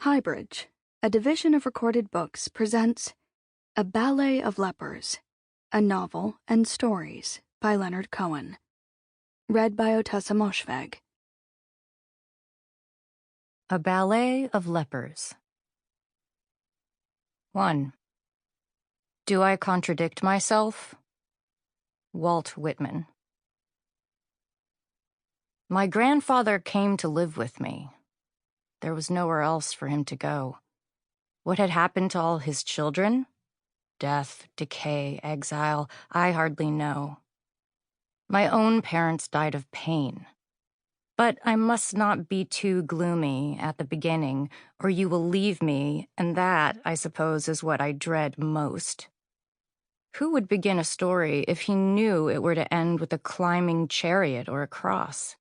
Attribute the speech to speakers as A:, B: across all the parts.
A: HighBridge, a division of recorded books, presents A Ballet of Lepers, a novel and stories by Leonard Cohen. Read by Ottessa Moshfegh.
B: A Ballet of Lepers. 1. Do I contradict myself? Walt Whitman. My grandfather came to live with me. There was nowhere else for him to go. What had happened to all his children? Death, decay, exile, I hardly know. My own parents died of pain. But I must not be too gloomy at the beginning, or you will leave me, and that, I suppose, is what I dread most. Who would begin a story if he knew it were to end with a climbing chariot or a cross?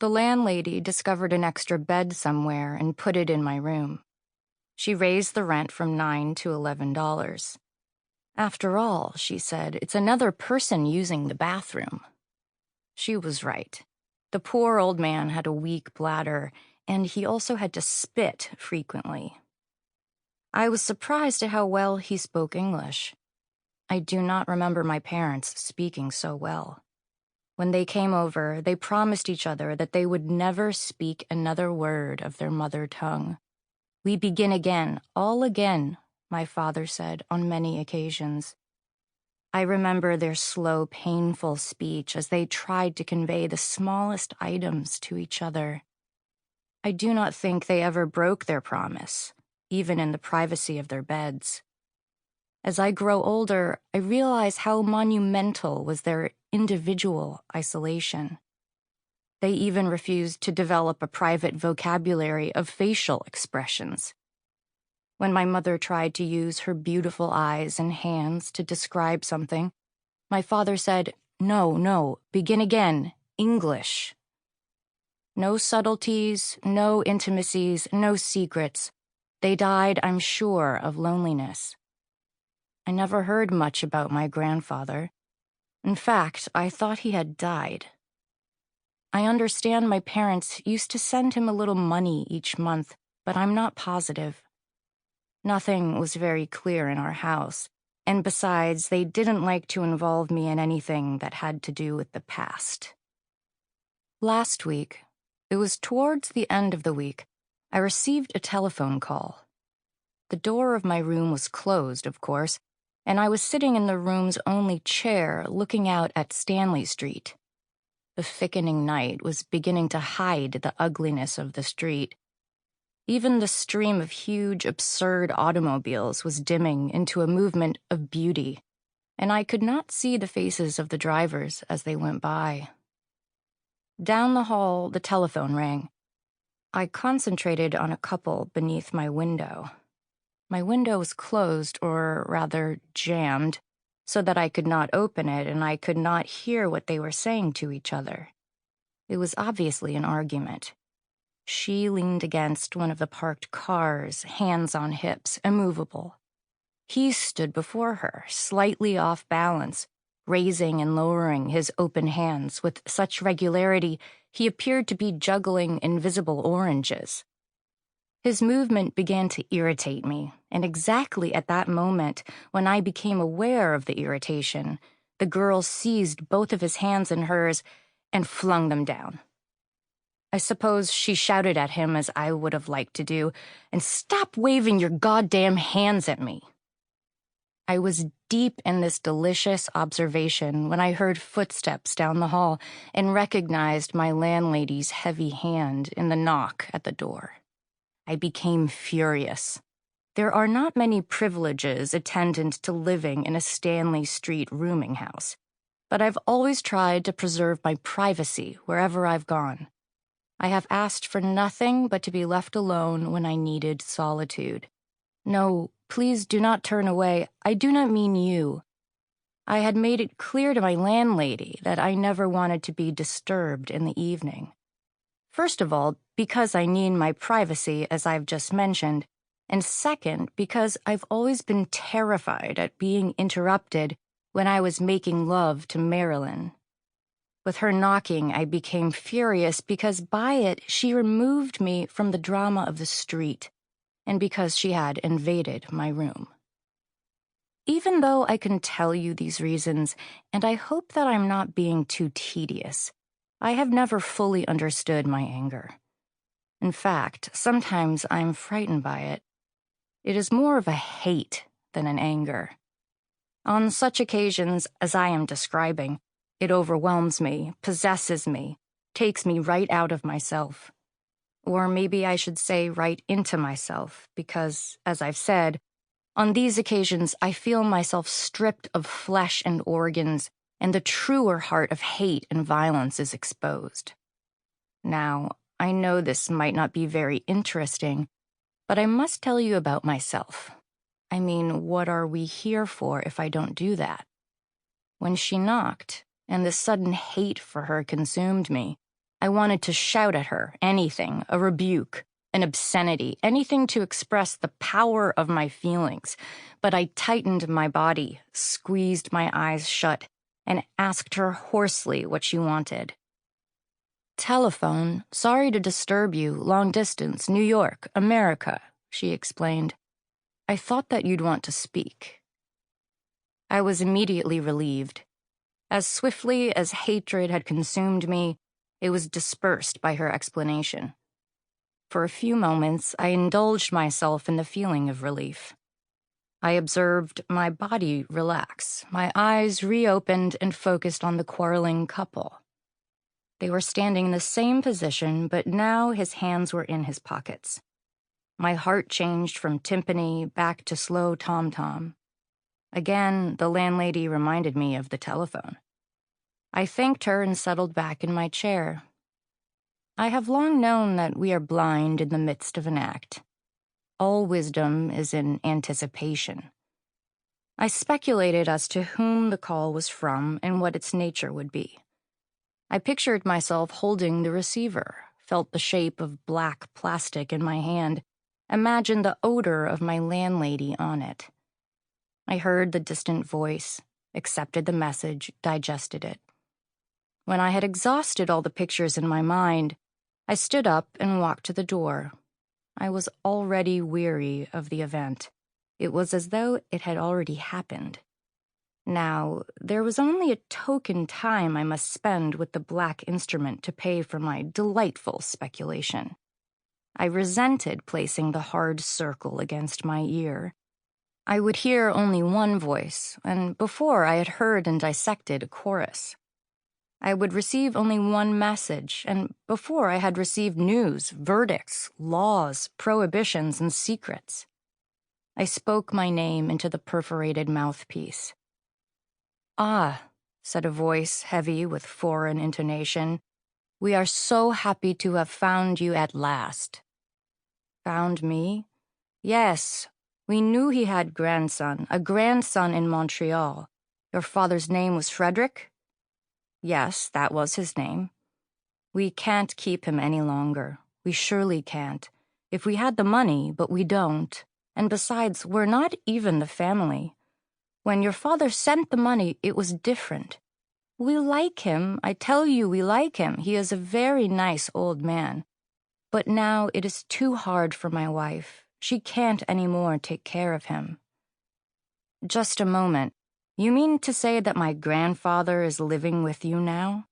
B: The landlady discovered an extra bed somewhere and put it in my room. She raised the rent from $9 to $11. After all, she said, it's another person using the bathroom. She was right. The poor old man had a weak bladder, and he also had to spit frequently. I was surprised at how well he spoke English. I do not remember my parents speaking so well. When they came over, they promised each other that they would never speak another word of their mother tongue. We begin again, all again, my father said on many occasions. I remember their slow, painful speech as they tried to convey the smallest items to each other. I do not think they ever broke their promise, even in the privacy of their beds. As I grow older, I realize how monumental was their individual isolation. They even refused to develop a private vocabulary of facial expressions. When my mother tried to use her beautiful eyes and hands to describe something, my father said, No, begin again, English. No subtleties, no intimacies, no secrets. They died, I'm sure, of loneliness. I never heard much about my grandfather. In fact, I thought he had died. I understand my parents used to send him a little money each month, but I'm not positive. Nothing was very clear in our house, and besides, they didn't like to involve me in anything that had to do with the past. Last week, it was towards the end of the week, I received a telephone call. The door of my room was closed, of course, and I was sitting in the room's only chair looking out at Stanley Street. The thickening night was beginning to hide the ugliness of the street. Even the stream of huge, absurd automobiles was dimming into a movement of beauty, and I could not see the faces of the drivers as they went by. Down the hall, the telephone rang. I concentrated on a couple beneath my window. My window was closed, or rather jammed, so that I could not open it and I could not hear what they were saying to each other. It was obviously an argument. She leaned against one of the parked cars, hands on hips, immovable. He stood before her, slightly off balance, raising and lowering his open hands with such regularity he appeared to be juggling invisible oranges. His movement began to irritate me, and exactly at that moment, when I became aware of the irritation, the girl seized both of his hands in hers and flung them down. I suppose she shouted at him as I would have liked to do, and stop waving your goddamn hands at me. I was deep in this delicious observation when I heard footsteps down the hall and recognized my landlady's heavy hand in the knock at the door. I became furious. There are not many privileges attendant to living in a Stanley Street rooming house, but I've always tried to preserve my privacy wherever I've gone. I have asked for nothing but to be left alone when I needed solitude. No, please do not turn away. I do not mean you. I had made it clear to my landlady that I never wanted to be disturbed in the evening. First of all, because I need my privacy, as I've just mentioned, and second, because I've always been terrified at being interrupted when I was making love to Marilyn. With her knocking, I became furious because by it she removed me from the drama of the street, and because she had invaded my room. Even though I can tell you these reasons, and I hope that I'm not being too tedious, I have never fully understood my anger. In fact, sometimes I'm frightened by it. It is more of a hate than an anger. On such occasions as I am describing, it overwhelms me, possesses me, takes me right out of myself. Or maybe I should say right into myself, because, as I've said, on these occasions I feel myself stripped of flesh and organs, and the truer heart of hate and violence is exposed. Now, I know this might not be very interesting, but I must tell you about myself. I mean, what are we here for if I don't do that? When she knocked, and this sudden hate for her consumed me, I wanted to shout at her anything, a rebuke, an obscenity, anything to express the power of my feelings, but I tightened my body, squeezed my eyes shut, and asked her hoarsely what she wanted. "Telephone, sorry to disturb you, long distance, New York, America," she explained. "I thought that you'd want to speak." I was immediately relieved. As swiftly as hatred had consumed me, it was dispersed by her explanation. For a few moments, I indulged myself in the feeling of relief. I observed my body relax, my eyes reopened and focused on the quarreling couple. They were standing in the same position, but now his hands were in his pockets. My heart changed from timpani back to slow tom-tom. Again, the landlady reminded me of the telephone. I thanked her and settled back in my chair. I have long known that we are blind in the midst of an act. All wisdom is in anticipation. I speculated as to whom the call was from and what its nature would be. I pictured myself holding the receiver, felt the shape of black plastic in my hand, imagined the odor of my landlady on it. I heard the distant voice, accepted the message, digested it. When I had exhausted all the pictures in my mind, I stood up and walked to the door. I was already weary of the event. It was as though it had already happened. Now, there was only a token time I must spend with the black instrument to pay for my delightful speculation. I resented placing the hard circle against my ear. I would hear only one voice, and before I had heard and dissected a chorus. I would receive only one message, and before I had received news, verdicts, laws, prohibitions, and secrets. I spoke my name into the perforated mouthpiece. "Ah," said a voice heavy with foreign intonation, "we are so happy to have found you at last." Found me? Yes, we knew he had a grandson in Montreal. Your father's name was Frederick? Yes, that was his name. We can't keep him any longer. We surely can't. If we had the money, but we don't. And besides, we're not even the family. When your father sent the money, it was different. We like him, I tell you we like him. He is a very nice old man. But now it is too hard for my wife. She can't any more take care of him." "Just a moment. You mean to say that my grandfather is living with you now?"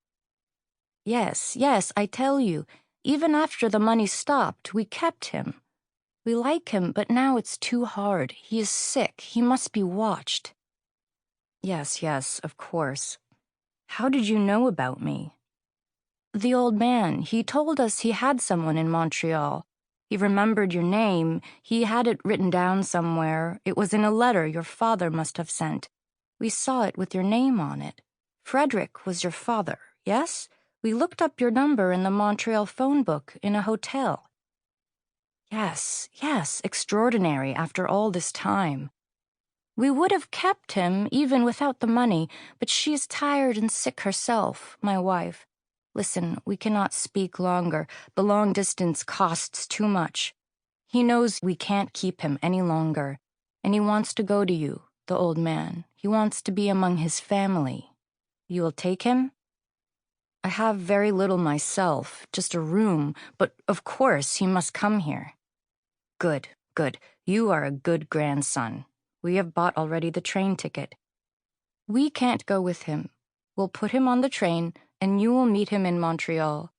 B: Yes, I tell you. Even after the money stopped, we kept him. We like him, but now it's too hard. He is sick. He must be watched." Yes, of course. How did you know about me?" "The old man, he told us he had someone in Montreal. He remembered your name. He had it written down somewhere. It was in a letter your father must have sent. We saw it with your name on it. Frederick was your father, yes? We looked up your number in the Montreal phone book in a hotel." Yes, extraordinary after all this time. "We would have kept him even without the money, but she is tired and sick herself, my wife. Listen, we cannot speak longer. The long distance costs too much. He knows we can't keep him any longer, and he wants to go to you, the old man. He wants to be among his family. You will take him?" I have very little myself, just a room, but of course he must come here. Good, good. You are a good grandson. We have bought already the train ticket. We can't go with him. We'll put him on the train, and you will meet him in Montreal.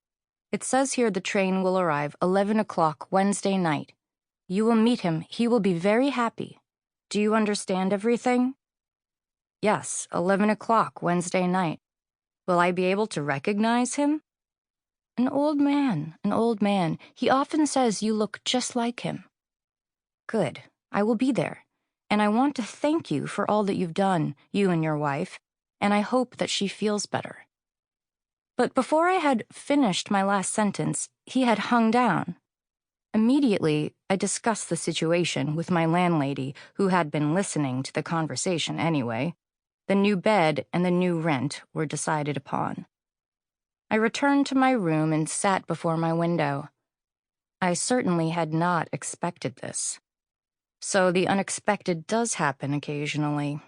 B: It says here the train will arrive 11 o'clock Wednesday night. You will meet him. He will be very happy. Do you understand everything? Yes, 11 o'clock Wednesday night. Will I be able to recognize him? An old man, an old man. He often says you look just like him. Good. I will be there. And I want to thank you for all that you've done, you and your wife, and I hope that she feels better. But before I had finished my last sentence, he had hung down. Immediately, I discussed the situation with my landlady, who had been listening to the conversation anyway. The new bed and the new rent were decided upon. I returned to my room and sat before my window. I certainly had not expected this. So the unexpected does happen occasionally.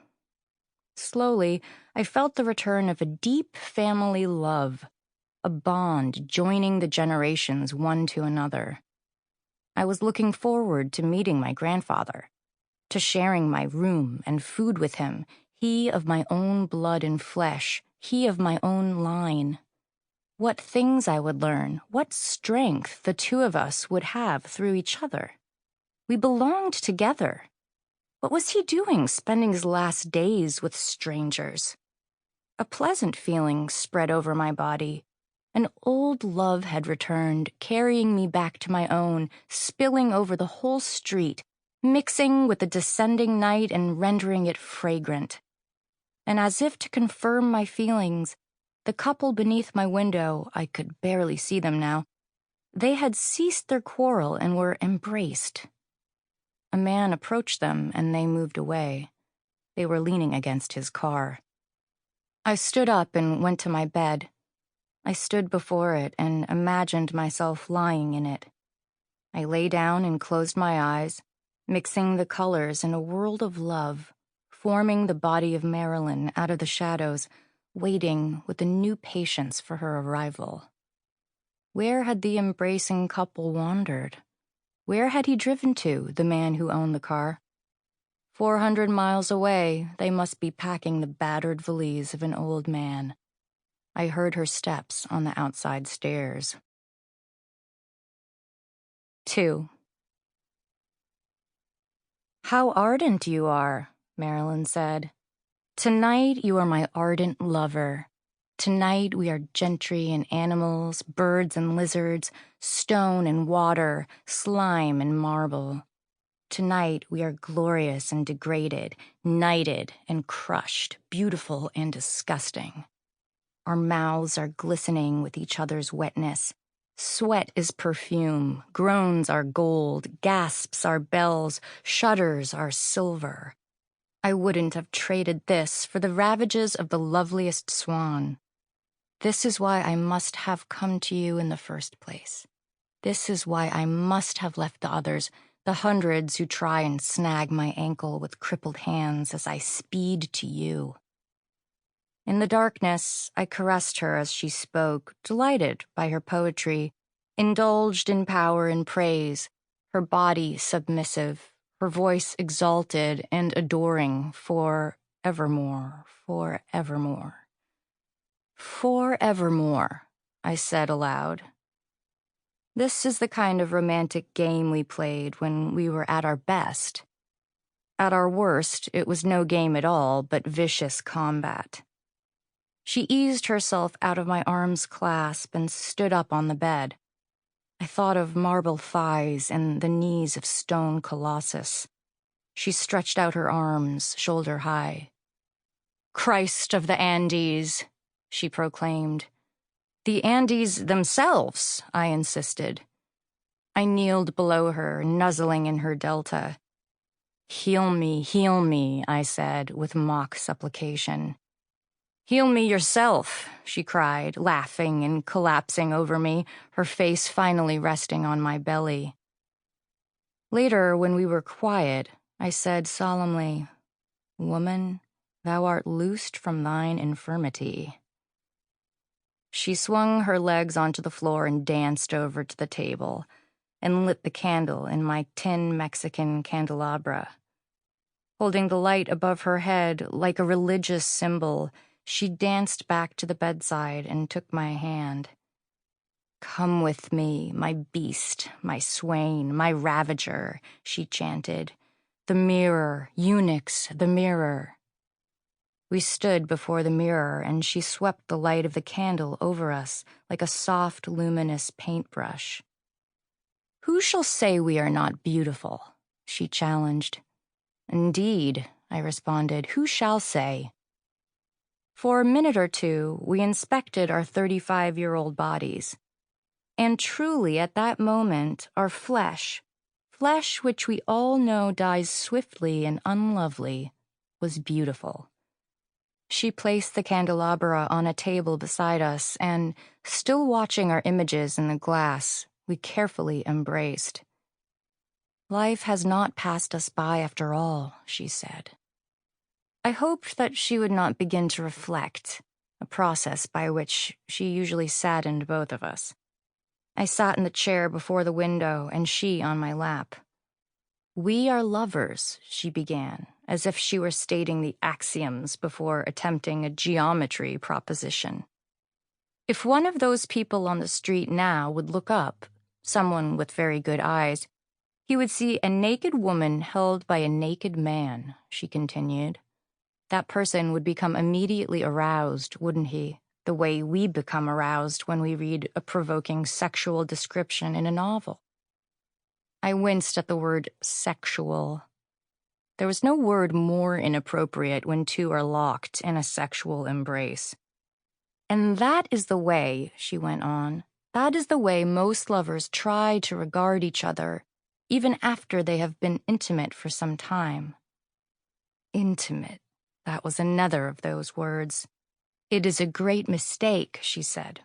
B: Slowly, I felt the return of a deep family love, a bond joining the generations one to another. I was looking forward to meeting my grandfather, to sharing my room and food with him, he of my own blood and flesh, he of my own line. What things I would learn, what strength the two of us would have through each other. We belonged together. What was he doing, spending his last days with strangers? A pleasant feeling spread over my body. An old love had returned, carrying me back to my own, spilling over the whole street, mixing with the descending night and rendering it fragrant. And as if to confirm my feelings, the couple beneath my window, I could barely see them now, they had ceased their quarrel and were embraced. A man approached them and they moved away. They were leaning against his car. I stood up and went to my bed. I stood before it and imagined myself lying in it. I lay down and closed my eyes, mixing the colors in a world of love, forming the body of Marilyn out of the shadows, waiting with a new patience for her arrival. Where had the embracing couple wandered? Where had he driven to, the man who owned the car? 400 miles away, they must be packing the battered valise of an old man. I heard her steps on the outside stairs. 2. How ardent you are, Marilyn said. Tonight you are my ardent lover. Tonight we are gentry and animals, birds and lizards, stone and water, slime and marble. Tonight we are glorious and degraded, knighted and crushed, beautiful and disgusting. Our mouths are glistening with each other's wetness. Sweat is perfume, groans are gold, gasps are bells, shudders are silver. I wouldn't have traded this for the ravages of the loveliest swan. This is why I must have come to you in the first place. This is why I must have left the others, the hundreds who try and snag my ankle with crippled hands as I speed to you. In the darkness, I caressed her as she spoke, delighted by her poetry, indulged in power and praise, her body submissive, her voice exalted and adoring for evermore, for evermore. For evermore, I said aloud. This is the kind of romantic game we played when we were at our best. At our worst, it was no game at all, but vicious combat. She eased herself out of my arm's clasp and stood up on the bed. I thought of marble thighs and the knees of stone colossus. She stretched out her arms, shoulder high. Christ of the Andes, she proclaimed. The Andes themselves, I insisted. I kneeled below her, nuzzling in her delta. Heal me, I said, with mock supplication. Heal me yourself, she cried, laughing and collapsing over me, her face finally resting on my belly. Later, when we were quiet, I said solemnly, Woman, thou art loosed from thine infirmity. She swung her legs onto the floor and danced over to the table and lit the candle in my tin Mexican candelabra. Holding the light above her head like a religious symbol, she danced back to the bedside and took my hand. "Come with me, my beast, my swain, my ravager," she chanted. "The mirror, eunuchs, the mirror." We stood before the mirror, and she swept the light of the candle over us like a soft, luminous paintbrush. "Who shall say we are not beautiful?" she challenged. "Indeed," I responded, "who shall say?" For a minute or two, we inspected our 35-year-old bodies. And truly, at that moment, our flesh which we all know dies swiftly and unlovely, was beautiful. She placed the candelabra on a table beside us, and, still watching our images in the glass, we carefully embraced. "Life has not passed us by after all," she said. I hoped that she would not begin to reflect, a process by which she usually saddened both of us. I sat in the chair before the window, and she on my lap. "We are lovers," she began, as if she were stating the axioms before attempting a geometry proposition. If one of those people on the street now would look up, someone with very good eyes, he would see a naked woman held by a naked man, she continued. That person would become immediately aroused, wouldn't he? The way we become aroused when we read a provoking sexual description in a novel. I winced at the word sexual. There was no word more inappropriate when two are locked in a sexual embrace. "And that is the way," she went on, "that is the way most lovers try to regard each other, even after they have been intimate for some time." Intimate. That was another of those words. "It is a great mistake," she said.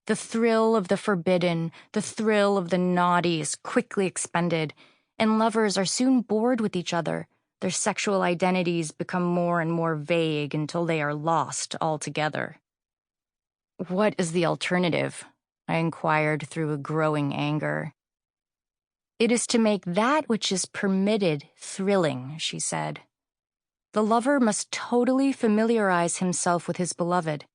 B: "The thrill of the forbidden, the thrill of the naughty is quickly expended, and lovers are soon bored with each other. Their sexual identities become more and more vague until they are lost altogether." "What is the alternative?" I inquired through a growing anger. "It is to make that which is permitted thrilling," she said. "The lover must totally familiarize himself with his beloved.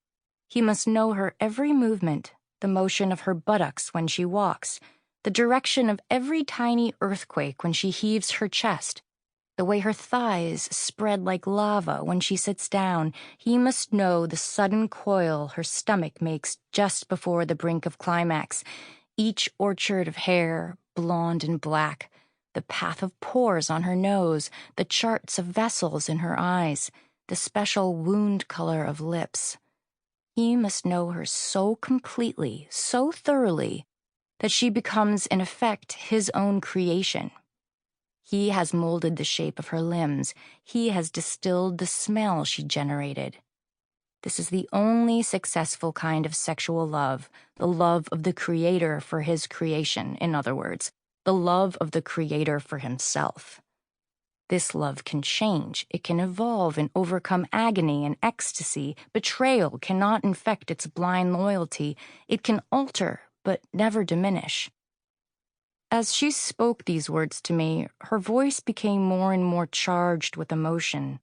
B: He must know her every movement, the motion of her buttocks when she walks, the direction of every tiny earthquake when she heaves her chest, the way her thighs spread like lava when she sits down. He must know the sudden coil her stomach makes just before the brink of climax, each orchard of hair, blonde and black, the path of pores on her nose, the charts of vessels in her eyes, the special wound color of lips. He must know her so completely, so thoroughly, that she becomes, in effect, his own creation. He has molded the shape of her limbs. He has distilled the smell she generated. This is the only successful kind of sexual love, the love of the creator for his creation, in other words, the love of the creator for himself. This love can change. It can evolve and overcome agony and ecstasy. Betrayal cannot infect its blind loyalty. It can alter, but never diminish. As she spoke these words to me, her voice became more and more charged with emotion.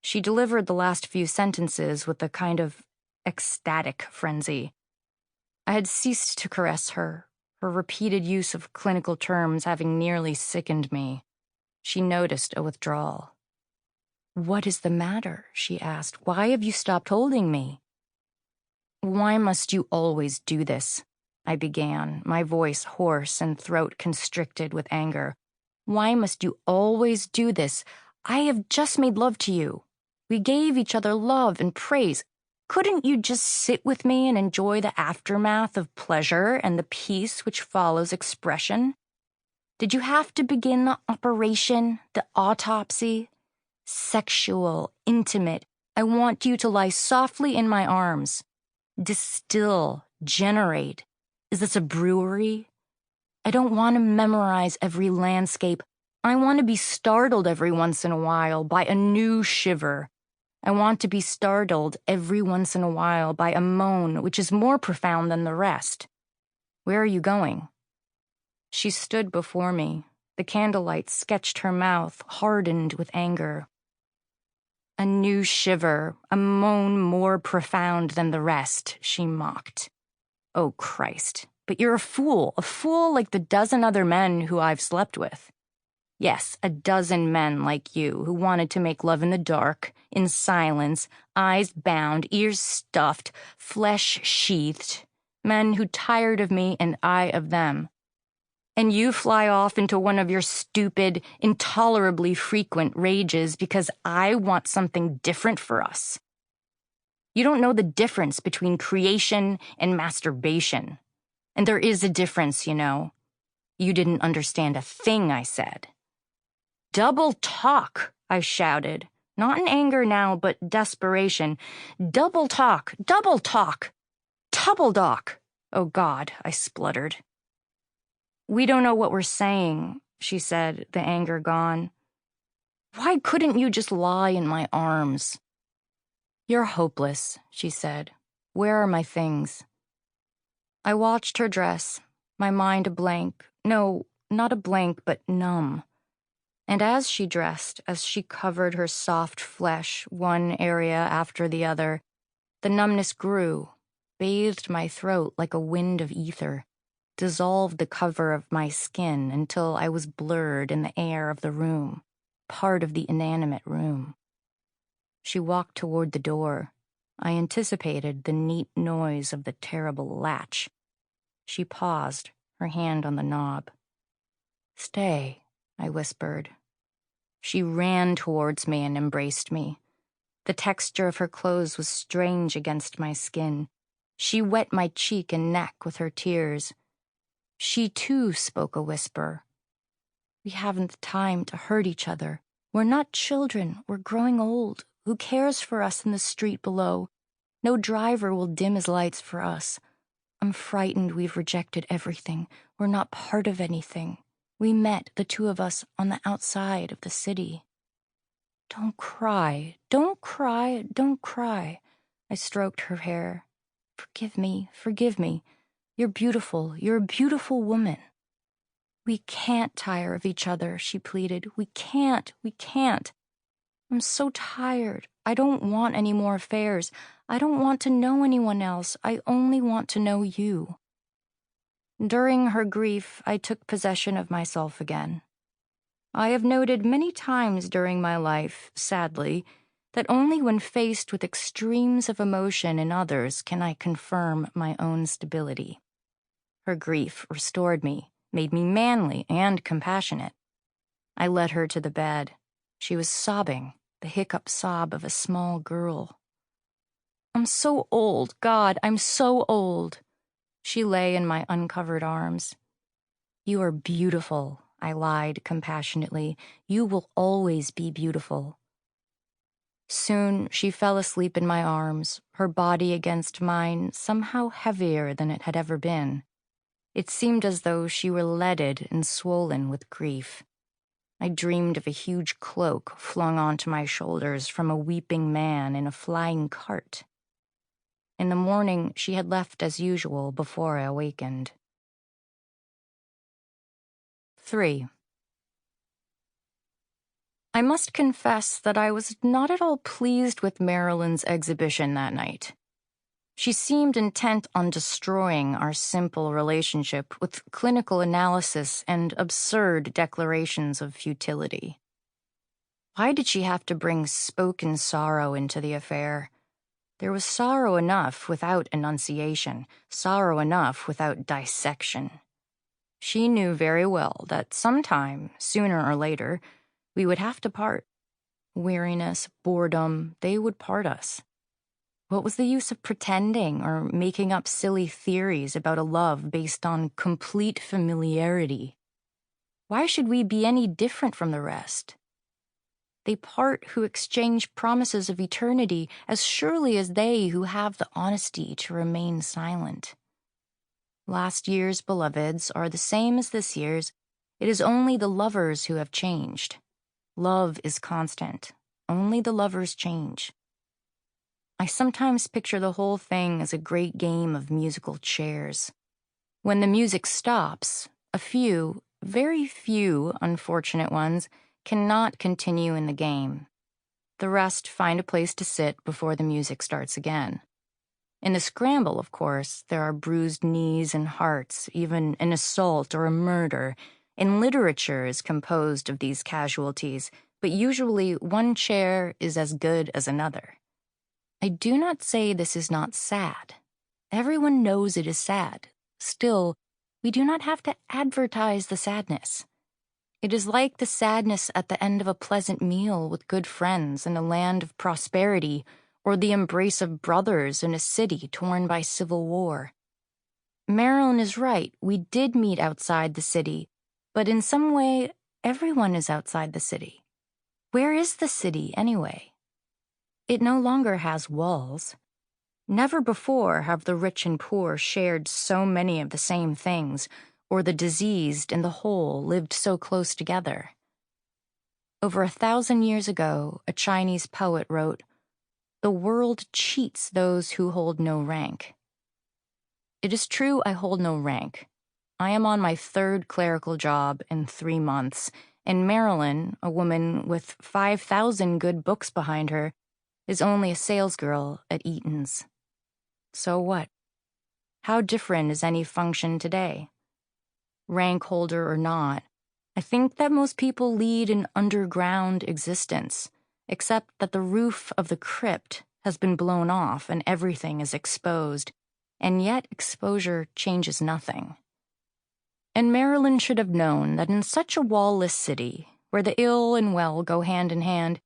B: She delivered the last few sentences with a kind of ecstatic frenzy. I had ceased to caress her, her repeated use of clinical terms having nearly sickened me. She noticed a withdrawal. "What is the matter?" she asked. "Why have you stopped holding me?" "Why must you always do this?" I began, my voice hoarse and throat constricted with anger. "Why must you always do this? I have just made love to you. We gave each other love and praise. Couldn't you just sit with me and enjoy the aftermath of pleasure and the peace which follows expression? Did you have to begin the operation, the autopsy? Sexual, intimate, I want you to lie softly in my arms. Distill, generate. Is this a brewery? I don't want to memorize every landscape. I want to be startled every once in a while by a new shiver. I want to be startled every once in a while by a moan which is more profound than the rest. Where are you going?" She stood before me. The candlelight sketched her mouth, hardened with anger. "A new shiver, a moan more profound than the rest," she mocked. "Oh, Christ, but you're a fool like the dozen other men who I've slept with. Yes, a dozen men like you who wanted to make love in the dark, in silence, eyes bound, ears stuffed, flesh sheathed. Men who tired of me and I of them. And you fly off into one of your stupid, intolerably frequent rages because I want something different for us. You don't know the difference between creation and masturbation. And there is a difference, you know. You didn't understand a thing I said." "Double talk," I shouted, not in anger now, but desperation. "Double talk, double talk, tubbledock. Oh, God," I spluttered. "We don't know what we're saying," she said, the anger gone. "Why couldn't you just lie in my arms?" "You're hopeless," she said. "Where are my things?" I watched her dress, my mind a blank. No, not a blank, but numb. And as she dressed, as she covered her soft flesh, one area after the other, the numbness grew, bathed my throat like a wind of ether, dissolved the cover of my skin until I was blurred in the air of the room, part of the inanimate room. She walked toward the door. I anticipated the neat noise of the terrible latch. She paused, her hand on the knob. "Stay," I whispered. She ran towards me and embraced me. The texture of her clothes was strange against my skin. She wet my cheek and neck with her tears. She, too, spoke a whisper. "We haven't the time to hurt each other. We're not children. We're growing old. Who cares for us in the street below? No driver will dim his lights for us. I'm frightened we've rejected everything. We're not part of anything. We met, the two of us, on the outside of the city." "Don't cry, don't cry, don't cry." I stroked her hair. Forgive me. You're a beautiful woman." "We can't tire of each other," she pleaded. We can't. I'm so tired. I don't want any more affairs. I don't want to know anyone else. I only want to know you." During her grief, I took possession of myself again. I have noted many times during my life, sadly, that only when faced with extremes of emotion in others can I confirm my own stability. Her grief restored me, made me manly and compassionate. I led her to the bed. She was sobbing, the hiccup sob of a small girl. "I'm so old, God, I'm so old." She lay in my uncovered arms. "You are beautiful," I lied compassionately. "You will always be beautiful." Soon she fell asleep in my arms, her body against mine somehow heavier than it had ever been. It seemed as though she were leaded and swollen with grief. I dreamed of a huge cloak flung onto my shoulders from a weeping man in a flying cart. In the morning, she had left as usual before I awakened. 3. I must confess that I was not at all pleased with Marilyn's exhibition that night. She seemed intent on destroying our simple relationship with clinical analysis and absurd declarations of futility. Why did she have to bring spoken sorrow into the affair? There was sorrow enough without enunciation, sorrow enough without dissection. She knew very well that sometime, sooner or later, we would have to part. Weariness, boredom, they would part us. What was the use of pretending or making up silly theories about a love based on complete familiarity? Why should we be any different from the rest? They part who exchange promises of eternity as surely as they who have the honesty to remain silent. Last year's beloveds are the same as this year's. It is only the lovers who have changed. Love is constant. Only the lovers change. I sometimes picture the whole thing as a great game of musical chairs. When the music stops, a few, very few unfortunate ones cannot continue in the game. The rest find a place to sit before the music starts again. In the scramble, of course, there are bruised knees and hearts, even an assault or a murder, and literature is composed of these casualties, but usually one chair is as good as another. I do not say this is not sad. Everyone knows it is sad. Still, we do not have to advertise the sadness. It is like the sadness at the end of a pleasant meal with good friends in a land of prosperity, or the embrace of brothers in a city torn by civil war. Marilyn is right, we did meet outside the city, but in some way, everyone is outside the city. Where is the city, anyway? It no longer has walls. Never before have the rich and poor shared so many of the same things, or the diseased and the whole lived so close together. Over 1,000 years ago, a Chinese poet wrote, "The world cheats those who hold no rank." It is true I hold no rank. I am on my 3rd clerical job in 3 months, and Marilyn, a woman with 5,000 good books behind her, is only a salesgirl at Eaton's. So what? How different is any function today? Rank holder or not, I think that most people lead an underground existence, except that the roof of the crypt has been blown off and everything is exposed, and yet exposure changes nothing. And Marilyn should have known that in such a wall-less city, where the ill and well go hand in hand,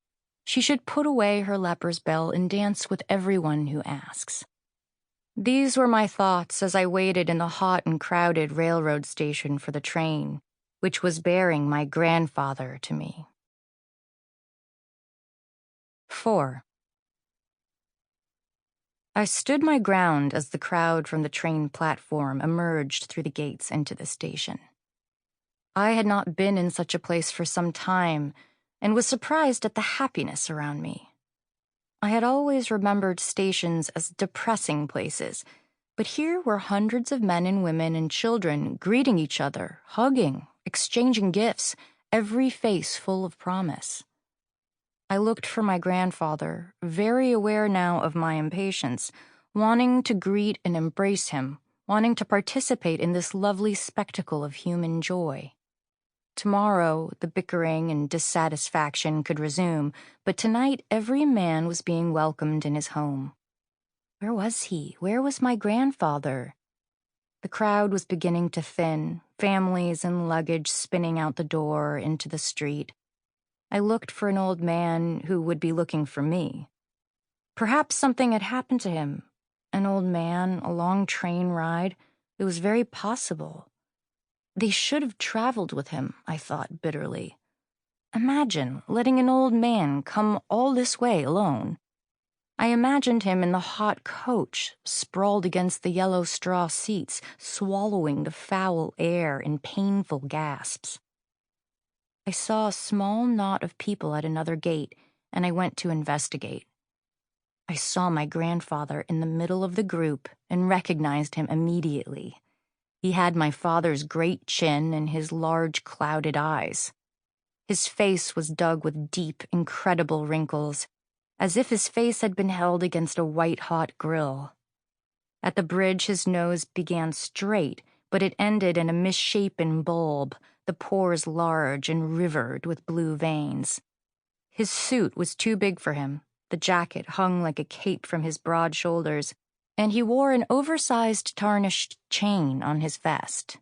B: she should put away her leper's bell and dance with everyone who asks. These were my thoughts as I waited in the hot and crowded railroad station for the train, which was bearing my grandfather to me. 4. I stood my ground as the crowd from the train platform emerged through the gates into the station. I had not been in such a place for some time, and was surprised at the happiness around me. I had always remembered stations as depressing places, but here were hundreds of men and women and children greeting each other, hugging, exchanging gifts, every face full of promise. I looked for my grandfather, very aware now of my impatience, wanting to greet and embrace him, wanting to participate in this lovely spectacle of human joy. Tomorrow, the bickering and dissatisfaction could resume, but tonight every man was being welcomed in his home. Where was he? Where was my grandfather? The crowd was beginning to thin, families and luggage spinning out the door into the street. I looked for an old man who would be looking for me. Perhaps something had happened to him. An old man, a long train ride. It was very possible. They should have traveled with him, I thought bitterly. Imagine letting an old man come all this way alone. I imagined him in the hot coach, sprawled against the yellow straw seats, swallowing the foul air in painful gasps. I saw a small knot of people at another gate, and I went to investigate. I saw my grandfather in the middle of the group and recognized him immediately. He had my father's great chin and his large, clouded eyes. His face was dug with deep, incredible wrinkles, as if his face had been held against a white-hot grill. At the bridge, his nose began straight, but it ended in a misshapen bulb, the pores large and rivered with blue veins. His suit was too big for him. The jacket hung like a cape from his broad shoulders, and he wore an oversized tarnished chain on his vest.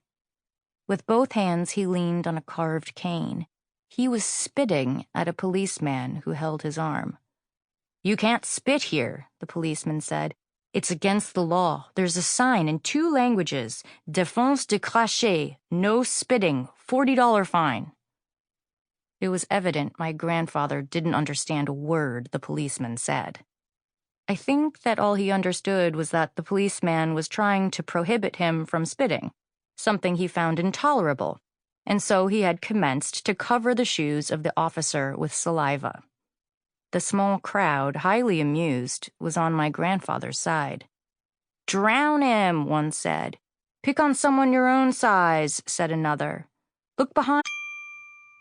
B: With both hands he leaned on a carved cane. He was spitting at a policeman who held his arm. "You can't spit here," the policeman said. "It's against the law. There's a sign in 2 languages. Défense de cracher, no spitting, $40 fine." It was evident my grandfather didn't understand a word the policeman said. I think that all he understood was that the policeman was trying to prohibit him from spitting, something he found intolerable, and so he had commenced to cover the shoes of the officer with saliva. The small crowd, highly amused, was on my grandfather's side. "Drown him," one said. "Pick on someone your own size," said another. "Look behind."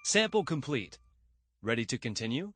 C: Sample complete. Ready to continue?